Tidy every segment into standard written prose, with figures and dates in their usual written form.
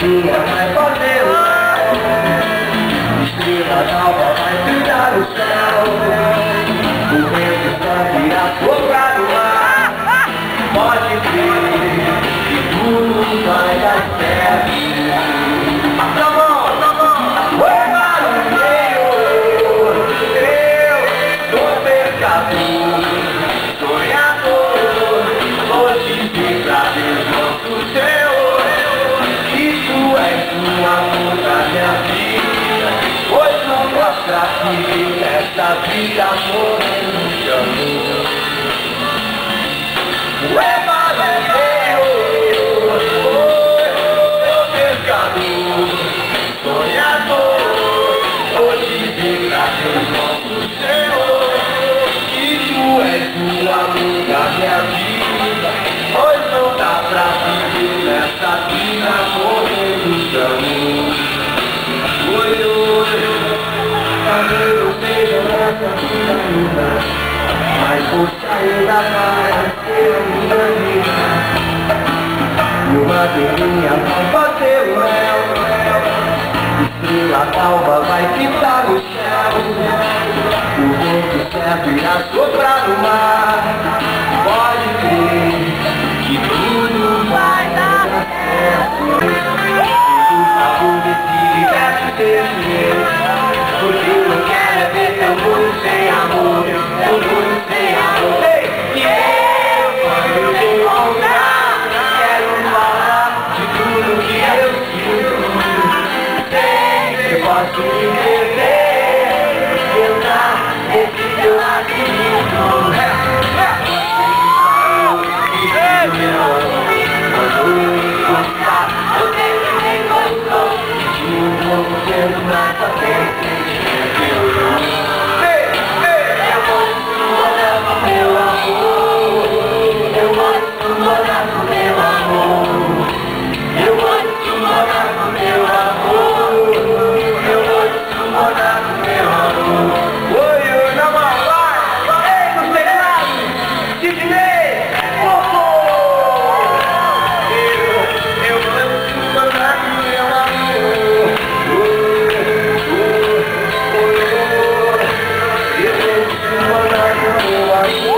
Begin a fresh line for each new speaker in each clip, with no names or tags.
minha vai fazer o céu. Estrela d'alva vai brilhar o céu. O vento está virado soprar no mar. Pode crer que tudo vai dar certo. Na mão, oi barulheiro, eu sou pescador, sonhador, hoje vim pra Deus nosso Senhor. Isso é sua força, minha vida, pois não mostra que nesta vida morrendo de amor. Oi barulheiro, sou pescador, sonhador, hoje vim pra Deus nosso Senhor. Isso é sua luta, minha vida, pois não dá pra viver nessa vida morrendo de amor. Oi, talvez eu seja nessa vida linda, mas você ainda vai ser a minha vida. E uma terrinha vai bater o mel, estrela d'alva vai pintar no céu. O vento certo irá soprar no mar. Pode crer que tudo vai dar certo. Por favor, se liberte desse medo, porque eu não quero ver teu mundo sem amor, teu mundo sem amor. E eu, quando eu te encontrar, quero falar de tudo que eu sinto. Sei que posso me perder, eu tá nesse teu lado lindo. Quando eu encostar, eu sei que nem gostou de um novo tempo na tua frente. Eu vou te morar com meu amor, eu vou te morar com meu amor, eu vou te morar com meu amor, eu vou te morar com meu amor. Oi, na mão, vai! Ei, nos teclados! Sidney! Popo! Eu vou te morar com meu amor. Eu vou te morar com meu amor.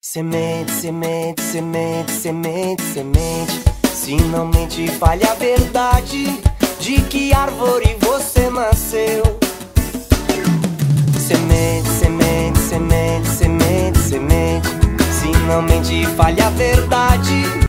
Semente, semente, semente, semente, semente. Se não mente, fale a verdade. De que árvore você nasceu? Semente, semente, semente, semente, semente. Se não mente, fale a verdade.